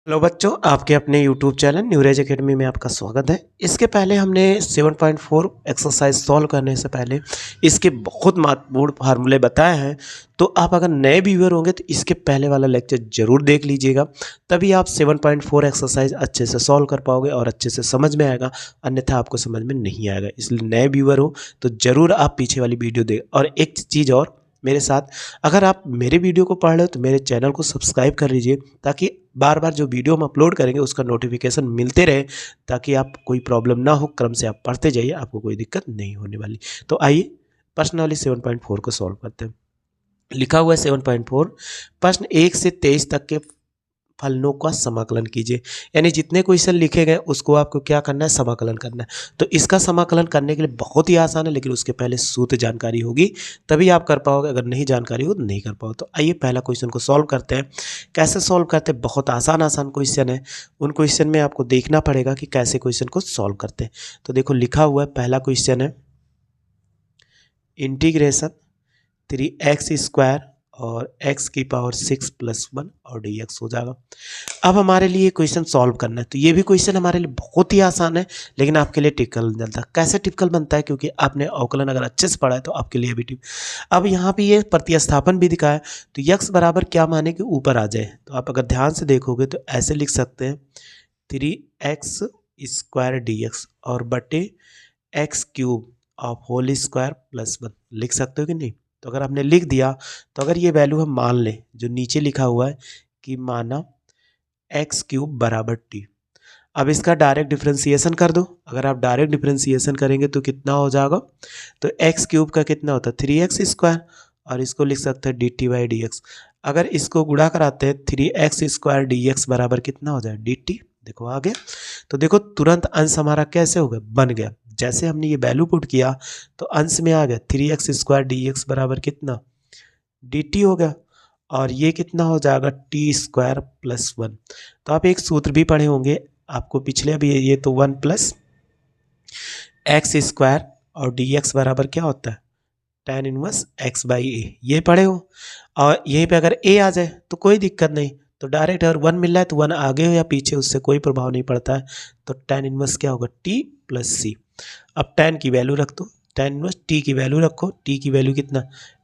Hello बच्चों, आपके अपने यूट्यूब चैनल न्यूरेज एकेडमी में आपका स्वागत है। इसके पहले हमने 7.4 एक्सरसाइज सॉल्व करने से पहले इसके बहुत महत्वपूर्ण फार्मूले बताए हैं। तो आप अगर नए व्यूअर होंगे तो इसके पहले वाला लेक्चर जरूर देख लीजिएगा, तभी आप 7.4 एक्सरसाइज अच्छे से सॉल्व कर पाओगे और अच्छे से समझ में आएगा, अन्यथा आपको समझ में नहीं आएगा। इसलिए नए व्यूअर हो तो ज़रूर आप पीछे वाली वीडियो देख। और एक चीज़ और, मेरे साथ अगर आप मेरे वीडियो को पढ़ रहे हो तो मेरे चैनल को सब्सक्राइब कर लीजिए, ताकि बार बार जो वीडियो हम अपलोड करेंगे उसका नोटिफिकेशन मिलते रहे, ताकि आप कोई प्रॉब्लम ना हो, क्रम से आप पढ़ते जाइए, आपको कोई दिक्कत नहीं होने वाली। तो आइए प्रश्न वाली 7.4 को सॉल्व करते हैं। लिखा हुआ है 7.4, प्रश्न 1 से 23 तक के फलनों का समाकलन कीजिए। यानी जितने क्वेश्चन लिखे गए उसको आपको क्या करना है, समाकलन करना है। तो इसका समाकलन करने के लिए बहुत ही आसान है, लेकिन उसके पहले सूत्र जानकारी होगी तभी आप कर पाओगे, अगर नहीं जानकारी हो तो नहीं कर पाओगे। तो आइए पहला क्वेश्चन को सॉल्व करते हैं। कैसे सॉल्व करते हैं, बहुत आसान आसान क्वेश्चन है। उन क्वेश्चन में आपको देखना पड़ेगा कि कैसे क्वेश्चन को सॉल्व करते हैं। तो देखो लिखा हुआ है, पहला क्वेश्चन है इंटीग्रेशन 3x² और x की पावर 6 + 1 और dx हो जाएगा। अब हमारे लिए क्वेश्चन सॉल्व करना है, तो ये भी क्वेश्चन हमारे लिए बहुत ही आसान है, लेकिन आपके लिए टिपिकल बनता है। कैसे टिपिकल बनता है, क्योंकि आपने अवकलन अगर अच्छे से पढ़ा है तो आपके लिए भी टिप। अब यहाँ पे ये प्रतिस्थापन भी दिखाया है, तो यक्स बराबर क्या माने कि ऊपर आ जाए, तो आप अगर ध्यान से देखोगे तो ऐसे लिख सकते हैं 3x² dx और बटे x³ ऑफ होल स्क्वायर + 1 लिख सकते हो कि नहीं। तो अगर आपने लिख दिया तो अगर ये वैल्यू हम मान लें जो नीचे लिखा हुआ है कि माना x³ बराबर t, अब इसका डायरेक्ट डिफरेंशिएशन कर दो। अगर आप डायरेक्ट डिफरेंशिएशन करेंगे तो कितना हो जाएगा, तो x³ का कितना होता है 3x², और इसको लिख सकते हैं dt/dx। अगर इसको गुणा कराते हैं 3x² dx बराबर कितना हो जाए dt। देखो आ गया। तो देखो तुरंत अंश हमारा कैसे हो गया, बन गया। जैसे हमने ये वैल्यू पुट किया तो अंश में आ गया 3x² dx बराबर कितना dt हो गया, और ये कितना हो जाएगा t² + 1। तो आप एक सूत्र भी पढ़े होंगे आपको पिछले, अभी ये तो 1 + x² और dx बराबर क्या होता है tan इनवर्स x/a, ये पढ़े हो। और यहीं पे अगर a आ जाए तो कोई दिक्कत नहीं, तो डायरेक्ट अगर 1 मिल रहा है तो 1 आगे हो या पीछे उससे कोई प्रभाव नहीं पड़ता है। तो tan इनवर्स क्या होगा t + c। अब tan की वैल्यू रख दो, tan इनवर्स t की वैल्यू रखो, t की वैल्यू कितना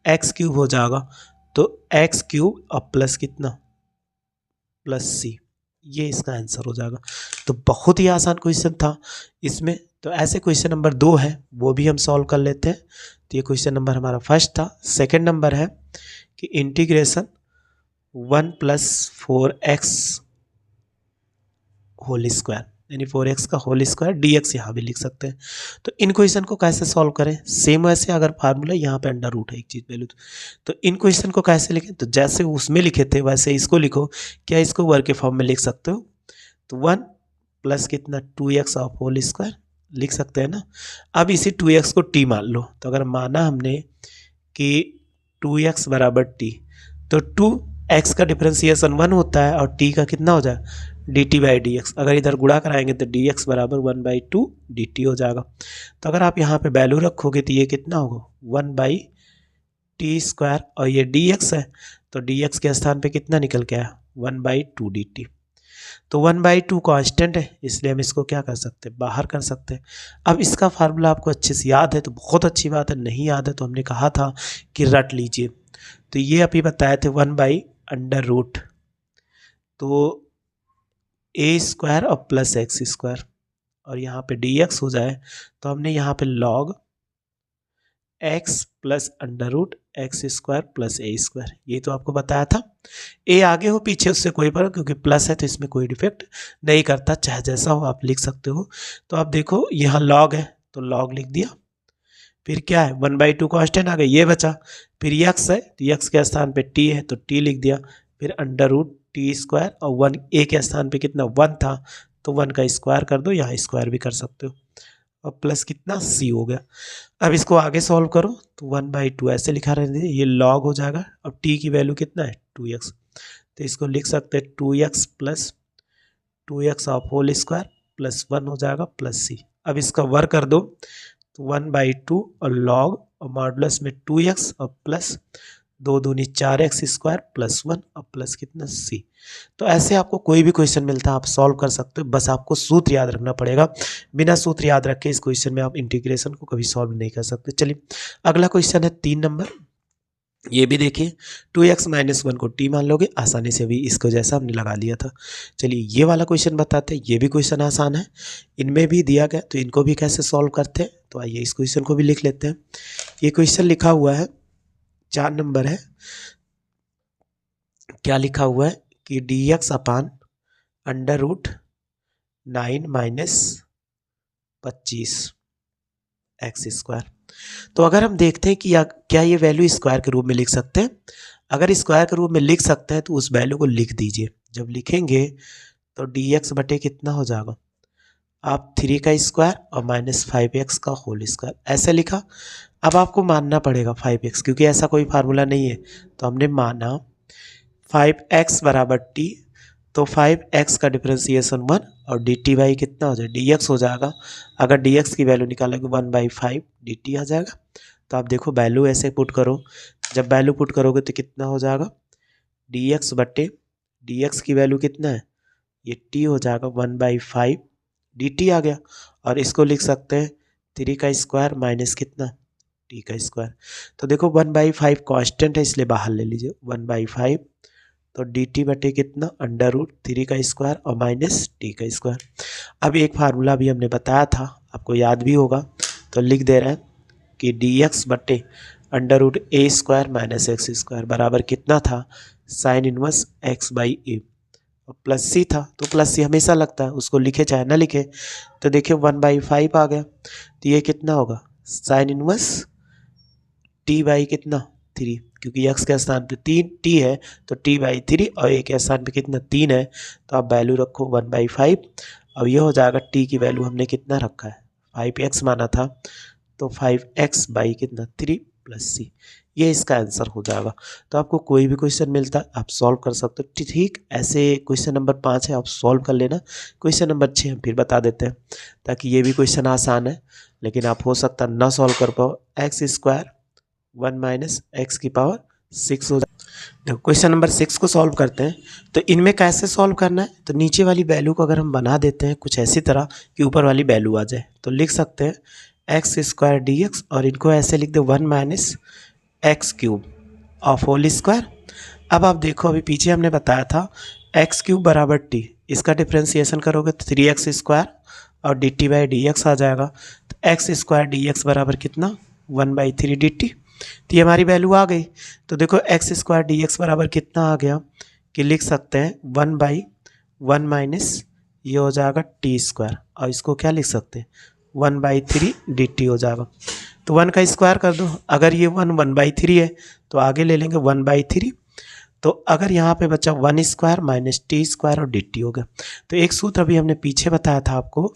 x³ हो जाएगा, तो x³ और प्लस कितना +c, ये इसका आंसर हो जाएगा। तो बहुत ही आसान क्वेश्चन था इसमें। तो ऐसे क्वेश्चन नंबर 2 है वो भी हम सॉल्व कर लेते हैं। तो ये क्वेश्चन नंबर हमारा फर्स्ट था। सेकंड नंबर है कि इंटीग्रेशन 1 + 4x होल स्क्वायर, यानी 4x का होल स्क्वायर dx यहाँ भी लिख सकते हैं। तो इन क्वेश्चन को कैसे सॉल्व करें, सेम वैसे अगर फार्मूला यहाँ पे अंडर रूट है एक चीज़ पहले, तो इन क्वेश्चन को कैसे लिखें, तो जैसे उसमें लिखे थे वैसे इसको लिखो। क्या इसको वर्ग के फॉर्म में लिख सकते हो, तो 1 + कितना 2x ऑफ होल स्क्वायर लिख सकते हैं ना। अब इसी 2x को t मान लो, तो अगर माना हमने कि 2x बराबर t, तो 2x का डिफरेंशिएशन 1 होता है और t का कितना हो जाए dt/dx। अगर इधर गुणा कराएंगे तो dx बराबर 1/2 dt हो जाएगा। तो अगर आप यहाँ पे वैल्यू रखोगे तो ये कितना होगा 1/t², और ये dx है तो dx के स्थान पे कितना निकल के आया 1/2 dt। तो 1/2 कांस्टेंट है, इसलिए हम इसको क्या कर सकते हैं, बाहर कर सकते हैं। अब इसका फार्मूला आपको अच्छे से याद है तो बहुत अच्छी बात है, नहीं याद है तो हमने कहा था कि रट लीजिए। तो ये अभी बताए थे 1/√, तो a² और प्लस x², और यहाँ पे dx हो जाए तो हमने यहाँ पे log x + √x² + a², ये तो आपको बताया था। a आगे हो पीछे उससे कोई फर्क, क्योंकि प्लस है तो इसमें कोई डिफेक्ट नहीं करता, चाहे जैसा हो आप लिख सकते हो। तो आप देखो यहाँ log है तो log लिख दिया, फिर क्या है 1/2 कांस्टेंट आ गया, ये बचा। फिर x है तो x के स्थान पे t है तो t लिख दिया, फिर √t² और 1 a के स्थान पे कितना 1 था तो 1 का स्क्वायर कर दो, यहाँ स्क्वायर भी कर सकते हो, और प्लस कितना c हो गया। अब इसको आगे सॉल्व करो तो 1/2 ऐसे लिखा रहने, ये log हो जाएगा। अब t की वैल्यू कितना है 2x, तो इसको लिख सकते हैं 2x + 2x of whole square + 1 हो जाएगा +c। अब इसका वर्ग कर दो तो 1/2 और log और मॉडुलस में 2x और प्लस 2 दूनी 4x² प्लस 1 और प्लस कितना c। तो ऐसे आपको कोई भी क्वेश्चन मिलता है आप सॉल्व कर सकते हो, बस आपको सूत्र याद रखना पड़ेगा। बिना सूत्र याद रखे इस क्वेश्चन में आप इंटीग्रेशन को कभी सॉल्व नहीं कर सकते। चलिए अगला क्वेश्चन है 3 नंबर, ये भी देखिए 2x - 1 को t मान लोगे, आसानी से भी इसको जैसा हमने लगा लिया था। चलिए ये वाला क्वेश्चन बताते हैं, ये भी क्वेश्चन आसान है, इनमें भी दिया गया तो इनको भी कैसे सॉल्व करते हैं। तो आइए इस क्वेश्चन को भी लिख लेते हैं। ये क्वेश्चन लिखा हुआ है 4 नंबर है, क्या लिखा हुआ है कि dx अपान √9 - 25x²। तो अगर हम देखते हैं कि क्या ये वैल्यू स्क्वायर के रूप में लिख सकते हैं, अगर स्क्वायर के रूप में लिख सकते हैं तो उस वैल्यू को लिख दीजिए। जब लिखेंगे तो dx बटे कितना हो जाएगा, आप 3 का स्क्वायर और -5x का होल स्क्वायर ऐसे लिखा। अब आपको मानना पड़ेगा 5x, क्योंकि ऐसा कोई फार्मूला नहीं है, तो हमने माना 5x बराबर t, तो 5x का डिफरेंशिएशन 1 और dt बाई कितना हो जाएगा, dx हो जाएगा। अगर dx की वैल्यू निकालोगे 1/5 dt आ जाएगा। तो आप देखो वैल्यू ऐसे पुट करो, जब वैल्यू पुट करोगे तो कितना हो जाएगा, dx बटे dx की वैल्यू कितना है, ये t हो जाएगा 1/5 dt आ गया। और इसको लिख सकते हैं 3 का स्क्वायर माइनस कितना t का स्क्वायर। तो देखो 1/5 कांस्टेंट है इसलिए बाहर ले लीजिए 1/5, तो dt बटे कितना √3 का स्क्वायर और माइनस t का स्क्वायर। अब एक फार्मूला भी हमने बताया था, आपको याद भी होगा, तो लिख दे रहे हैं कि dx बटे √a² - x² बराबर कितना था, साइन इनवर्स x/a और प्लस c था। तो प्लस c हमेशा लगता है, उसको लिखे चाहे ना लिखे। तो देखिए 1/5 आ गया, तो ये कितना होगा, साइन इनवर्स t बाई कितना 3, क्योंकि x के स्थान पे 3 t है तो t/3 और a के स्थान पे कितना 3 है, तो आप वैल्यू रखो 1/5। अब ये हो जाएगा t की वैल्यू हमने कितना रखा है 5x माना था, तो 5x बाई कितना 3 प्लस c, ये इसका आंसर हो जाएगा। तो आपको कोई भी क्वेश्चन मिलता है आप सॉल्व कर सकते हो। ठीक ऐसे क्वेश्चन नंबर 5 है, आप सॉल्व कर लेना। क्वेश्चन नंबर 6 हम फिर बता देते हैं, ताकि ये भी क्वेश्चन आसान है, लेकिन आप हो सकता है ना सॉल्व कर पाओ। x² 1 - x⁶ हो जाए। देखो क्वेश्चन नंबर 6 को सॉल्व करते हैं, तो इनमें कैसे सॉल्व करना है, तो नीचे वाली वैल्यू को अगर हम बना देते हैं कुछ ऐसी तरह कि ऊपर वाली वैल्यू आ जाए, तो लिख सकते हैं x² dx और इनको ऐसे लिख दे 1 - x³ ऑफ होल स्क्वायर। अब आप देखो अभी पीछे हमने बताया था x³ बराबर t, इसका डिफ्रेंसिएशन करोगे तो 3x² और dt/dx आ जाएगा। तो x² dx बराबर कितना 1/3 dt, तो ये हमारी वैल्यू आ गई। तो देखो x² dx बराबर कितना आ गया कि लिख सकते हैं 1/1 माइनस ये हो जाएगा t², और इसको क्या लिख सकते हैं 1/3 dt हो जाएगा। तो 1 का स्क्वायर कर दो, अगर ये 1/3 है तो आगे ले लेंगे 1/3, तो अगर यहाँ पे बचा 1² माइनस t² और dt हो गया। तो एक सूत्र अभी हमने पीछे बताया था आपको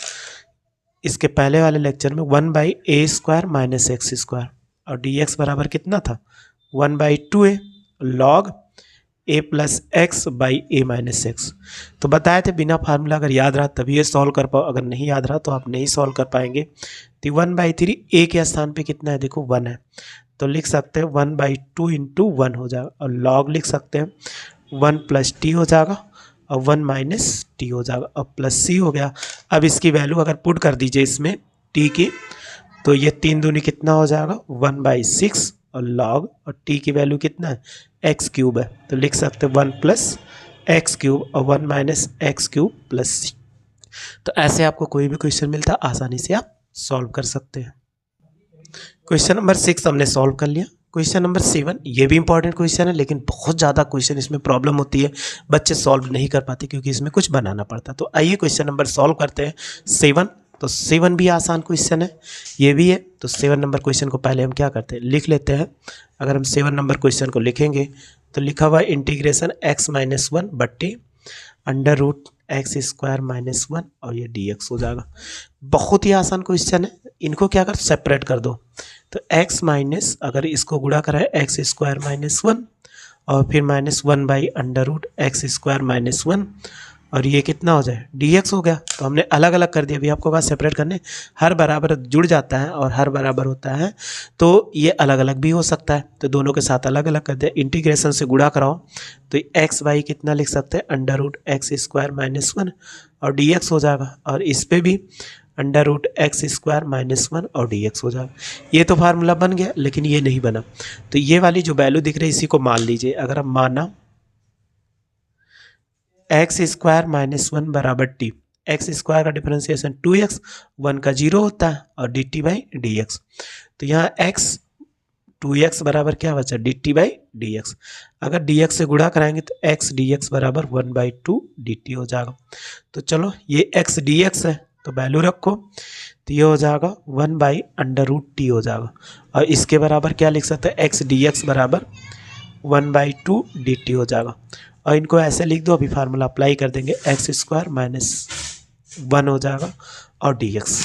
इसके पहले वाले लेक्चर में 1/a² - x², और dx बराबर कितना था 1/2a log a + x/a - x। तो बताए थे बिना फार्मूला अगर याद रहा तभी ये सॉल्व कर पाओ, अगर नहीं याद रहा तो आप नहीं सॉल्व कर पाएंगे। तो 1/3 a के स्थान पे कितना है, देखो 1 है, तो लिख सकते हैं 1/2 × 1 हो जाएगा, और log लिख सकते हैं 1 + t हो जाएगा और 1 - t हो जाएगा, और प्लस c हो गया। अब इसकी वैल्यू अगर पुट कर दीजिए इसमें t की, तो ये 3 दूनी कितना हो जाएगा 1/6 और log और t की वैल्यू कितना है x³ है, तो लिख सकते हैं 1 + x³ और 1 - x³ प्लस c। तो ऐसे आपको कोई भी क्वेश्चन मिलता है आसानी से आप सॉल्व कर सकते हैं। क्वेश्चन नंबर 6 हमने सॉल्व कर लिया। क्वेश्चन नंबर 7 ये भी इंपॉर्टेंट क्वेश्चन है, लेकिन बहुत ज़्यादा क्वेश्चन इसमें प्रॉब्लम होती है, बच्चे सॉल्व नहीं कर पाते क्योंकि इसमें कुछ बनाना पड़ता है। तो आइए क्वेश्चन नंबर सॉल्व करते हैं 7। तो 7 भी आसान क्वेश्चन है, ये भी है। तो 7 नंबर क्वेश्चन को पहले हम क्या करते हैं लिख लेते हैं। अगर हम 7 नंबर क्वेश्चन को लिखेंगे तो लिखा हुआ इंटीग्रेशन x - 1 बट्टे √x² - 1 और ये dx हो जाएगा। बहुत ही आसान क्वेश्चन है, इनको क्या कर सेपरेट कर दो। तो x माइनस अगर इसको गुणा करा है x² - 1 और फिर -1/√x² - 1 और ये कितना हो जाए dx हो गया। तो हमने अलग अलग कर दिया, अभी आपको बात सेपरेट करने, हर बराबर जुड़ जाता है और हर बराबर होता है तो ये अलग अलग भी हो सकता है, तो दोनों के साथ अलग अलग कर दिया। इंटीग्रेशन से गुणा कराओ तो एक्स बाई कितना लिख सकते हैं, under root x square minus one और dx हो जाएगा, और इस पे भी under root x square minus one और dx हो जाएगा। ये तो फार्मूला बन गया, लेकिन ये नहीं बना, तो ये वाली जो वैल्यू दिख रही है इसी को मान लीजिए। अगर हम माना एक्स स्क्वायर माइनस वन बराबर टी, एक्स स्क्वायर का डिफरेंशिएशन 2x, 1 का 0 होता है और d T by D x, तो यहाँ x 2x बराबर क्या बचा, D T by D x. अगर dx से गुणा कराएंगे तो x dx बराबर 1/2 dt हो जाएगा। तो चलो ये x dx है तो वैल्यू रखो, तो ये हो जाएगा 1/√t हो जाएगा, और इसके बराबर क्या लिख सकते हैं, x dx बराबर 1/2 dt हो जाएगा। और इनको ऐसे लिख दो, अभी फार्मूला अप्लाई कर देंगे, एक्स स्क्वायर माइनस 1 हो जाएगा और dx।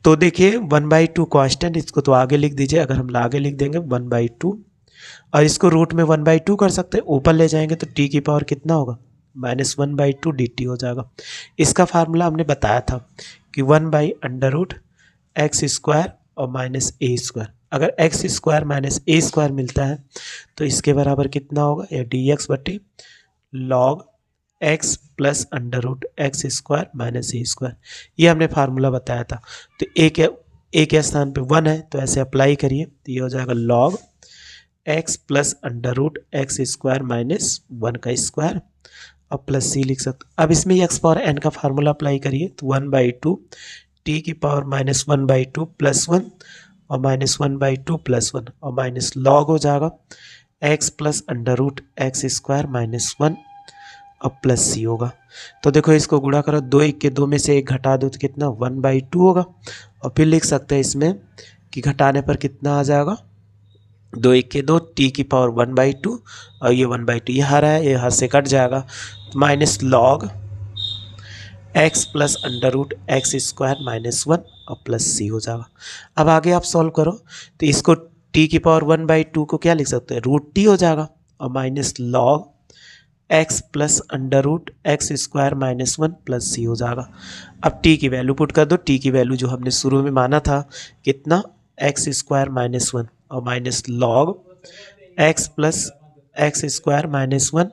तो देखिए 1/2 कांस्टेंट, इसको तो आगे लिख दीजिए, अगर हम आगे लिख देंगे 1/2 और इसको रूट में 1/2 कर सकते हैं, ऊपर ले जाएंगे तो t की पावर कितना होगा, -1/2 dt हो जाएगा। इसका फार्मूला हमने बताया था कि 1/√x स्क्वायर और माइनस ए स्क्वायर, अगर x square minus a square मिलता है तो इसके बराबर कितना होगा, या dx बटे log x plus √x square minus a square, ये हमने फार्मूला बताया था। तो ए के स्थान पे 1 है तो ऐसे अप्लाई करिए, तो ये हो जाएगा log x plus √x square minus 1 का स्क्वायर और प्लस सी लिख सकते। अब इसमें x पावर n का फार्मूला अप्लाई करिए, तो 1/2 t की पावर -1/2 प्लस 1 और -1/2 प्लस 1 और माइनस लॉग हो जाएगा x plus √x square minus 1 और प्लस सी होगा। तो देखो इसको गुणा करो, 2 1 के 2 में से 1 घटा दो तो कितना 1/2 होगा, और फिर लिख सकते हैं इसमें कि घटाने पर कितना आ जाएगा, 2 1 के 2 t की पावर 1/2 और ये 1/2 ये हर है, ये हर से कट जाएगा, minus log x plus √x square minus 1 और प्लस सी हो जाएगा। अब आगे आप सॉल्व करो तो इसको t की पावर 1/2 को क्या लिख सकते हैं, √t हो जाएगा और minus log x plus √x square minus 1 plus c हो जाएगा। अब t की वैल्यू पुट कर दो, t की वैल्यू जो हमने शुरू में माना था कितना, x स्क्वायर माइनस 1 और minus log x plus x square minus 1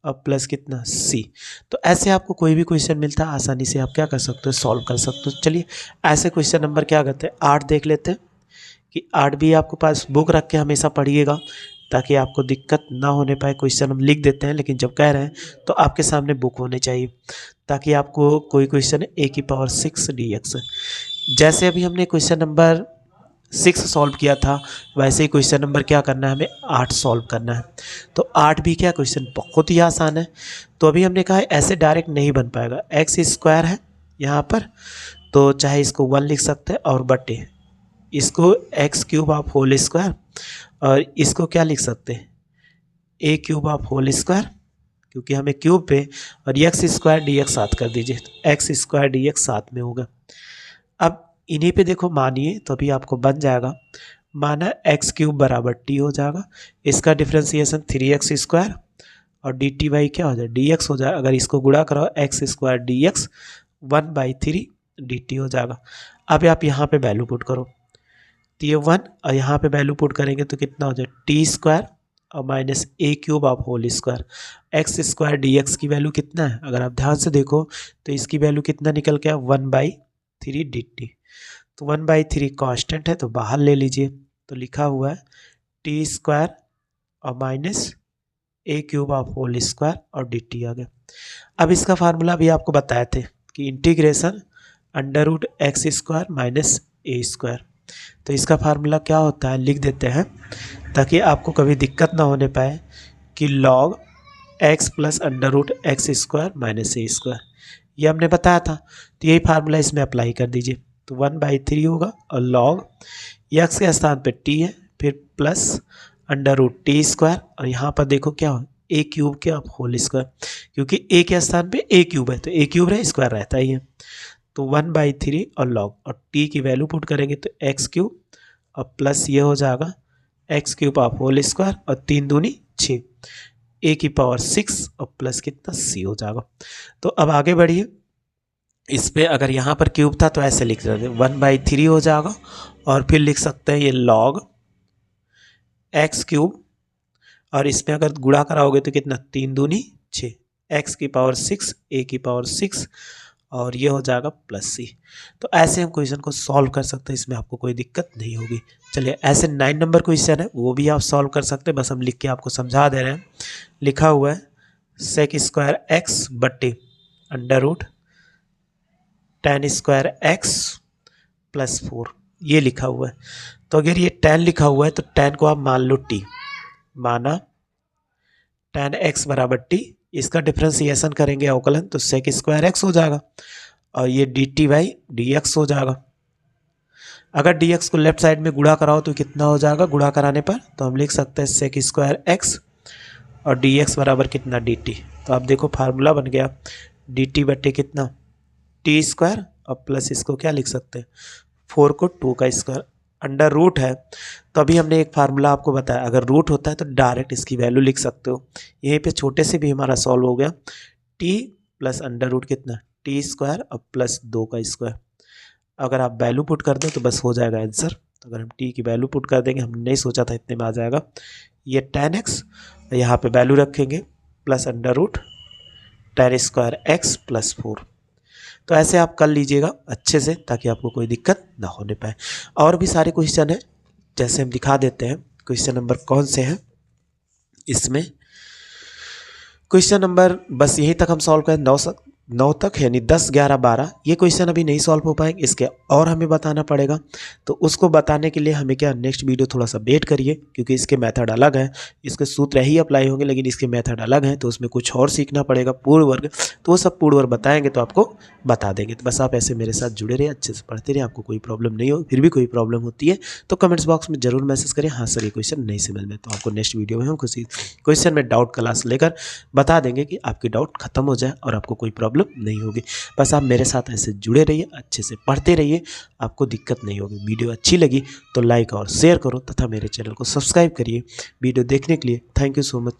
और प्लस कितना c। तो ऐसे आपको कोई भी क्वेश्चन मिलता है आसानी से आप क्या कर सकते हो, सॉल्व कर सकते हो। चलिए ऐसे क्वेश्चन नंबर क्या करते हैं 8 देख लेते हैं, कि 8 भी आपके पास बुक रख के हमेशा पढ़िएगा ताकि आपको दिक्कत ना होने पाए। क्वेश्चन हम लिख देते हैं लेकिन जब कह रहे हैं तो आपके सामने बुक होने चाहिए, ताकि आपको कोई क्वेश्चन a की पावर 6 dx, जैसे अभी हमने क्वेश्चन नंबर 6 सॉल्व किया था वैसे ही क्वेश्चन नंबर क्या करना है, हमें 8 सॉल्व करना है। तो 8 भी क्या क्वेश्चन बहुत ही आसान है। तो अभी हमने कहा है ऐसे डायरेक्ट नहीं बन पाएगा, एक्स स्क्वायर है यहाँ पर तो चाहे इसको 1 लिख सकते हैं और बटे इसको x cube of whole square, और इसको क्या लिख सकते हैं, a cube of whole square, क्योंकि हमें क्यूब पे, और एक्स स्क्वायर डी एक्स साथ कर दीजिए, तो एक्स स्क्वायर डी एक्स साथ में होगा। अब इन्हीं पे देखो मानिए तो अभी आपको बन जाएगा, माना एक्स क्यूब बराबर टी हो जाएगा, इसका डिफ्रेंसिएशन 3x स्क्वायर और डी टी बाई क्या हो जाए डी एक्स हो जाएगा। अगर इसको गुणा कराओ x square d x 1/3 D T हो जाएगा। अब आप यहाँ पे वैल्यू पुट करो, तो ये 1 और यहाँ पे वैल्यू पुट करेंगे तो कितना हो जाए टी स्क्वायर और minus a cube of whole square. X square d x की वैल्यू कितना है, अगर आप ध्यान से देखो तो इसकी वैल्यू कितना निकल गया 1/3 डी टी। तो 1/3 कांस्टेंट है तो बाहर ले लीजिए, तो लिखा हुआ है टी स्क्वायर और minus a cube of whole square और डी टी आ गया। अब इसका फार्मूला भी आपको बताए थे कि integration √x square minus a square. तो इसका फार्मूला क्या होता है लिख देते हैं ताकि आपको कभी दिक्कत ना होने पाए, कि log x plus √x square minus a square, ये हमने बताया था। तो यही फार्मूला इसमें अप्लाई कर दीजिए, तो 1/3 होगा और log x के स्थान पे t है, फिर प्लस √t स्क्वायर, और यहाँ पर देखो क्या हो ए क्यूब के अब होल स्क्वायर, क्योंकि ए के स्थान पे ए क्यूब है तो ए क्यूब रहे स्क्वायर रहता ही है। तो 1/3 और log और t की वैल्यू पुट करेंगे तो एक्स क्यूब और प्लस ये हो जाएगा x cube of whole square और 3 दूनी 6। ए की पावर 6 और प्लस कितना सी हो जाएगा। तो अब आगे बढ़िए, इस पे अगर यहाँ पर क्यूब था तो ऐसे लिख सकते 1/3 हो जाएगा, और फिर लिख सकते हैं ये लॉग एक्स क्यूब, और इसमें अगर गुणा कराओगे तो कितना 3 दूनी 6, एक्स की पावर 6 ए की पावर 6 और ये हो जाएगा प्लस सी। तो ऐसे हम क्वेश्चन को सॉल्व कर सकते हैं, इसमें आपको कोई दिक्कत नहीं होगी। चलिए ऐसे 9 नंबर क्वेश्चन है वो भी आप सॉल्व कर सकते हैं, बस हम लिख के आपको समझा दे रहे हैं। लिखा हुआ है सेक स्क्वायर एक्स बट्टे under root tan square x plus 4, ये लिखा हुआ है। तो अगर ये tan लिखा हुआ है तो tan को आप मान लो t, माना tan x बराबर t, इसका डिफ्रेंसिएशन करेंगे अवकलन तो सेक स्क्वायर एक्स हो जाएगा, और ये D T by D x हो जाएगा। अगर डी एक्स को लेफ्ट साइड में गुणा कराओ तो कितना हो जाएगा गुणा कराने पर, तो हम लिख सकते हैं सेक स्क्वायर एक्स और डी एक्स बराबर कितना डी टी। तो आप देखो फार्मूला बन गया डी टी बट्टे कितना टी स्क्वायर, और प्लस इसको क्या लिख सकते हैं 4 को 2 का स्क्वायर, अंडर रूट है। तो अभी हमने एक फार्मूला आपको बताया, अगर रूट होता है तो डायरेक्ट इसकी वैल्यू लिख सकते हो। यहीं पे छोटे से भी हमारा सॉल्व हो गया, टी प्लस अंडर रूट कितना टी स्क्वायर और प्लस 2 का स्क्वायर। अगर आप वैल्यू पुट कर दें तो बस हो जाएगा आंसर। तो अगर हम टी की वैल्यू पुट कर देंगे, हमने नहीं सोचा था इतने में आ जाएगा, ये tan x, यहाँ पे वैल्यू रखेंगे plus under root tan square x plus 4। तो ऐसे आप कर लीजिएगा अच्छे से, ताकि आपको कोई दिक्कत ना होने पाए। और भी सारे क्वेश्चन हैं, जैसे हम दिखा देते हैं क्वेश्चन नंबर कौन से हैं इसमें। क्वेश्चन नंबर बस यहीं तक हम सॉल्व करें, 9 तक, यानी 10, 11, 12 ये क्वेश्चन अभी नहीं सॉल्व हो पाएंगे, इसके और हमें बताना पड़ेगा। तो उसको बताने के लिए हमें क्या, नेक्स्ट वीडियो थोड़ा सा वेट करिए, क्योंकि इसके मेथड अलग हैं, इसके सूत्र ही अप्लाई होंगे लेकिन इसके मेथड अलग हैं, तो उसमें कुछ और सीखना पड़ेगा पूर्ण वर्ग, तो वो सब पूर्ण वर्ग बताएंगे तो आपको बता देंगे। तो बस आप ऐसे मेरे साथ जुड़े रहिए, अच्छे से पढ़ते रहिए, आपको कोई प्रॉब्लम नहीं हो। फिर भी कोई प्रॉब्लम होती है तो कमेंट्स बॉक्स में जरूर मैसेज करें, हाँ सर ये क्वेश्चन नहीं समझ में, तो आपको नेक्स्ट वीडियो में हम किसी क्वेश्चन में डाउट क्लास लेकर बता देंगे कि आपकी डाउट खत्म हो जाए और आपको कोई प्रॉब्लम नहीं होगी। बस आप मेरे साथ ऐसे जुड़े रहिए, अच्छे से पढ़ते रहिए, आपको दिक्कत नहीं होगी। वीडियो अच्छी लगी तो लाइक और शेयर करो तथा मेरे चैनल को सब्सक्राइब करिए। वीडियो देखने के लिए थैंक यू सो मच।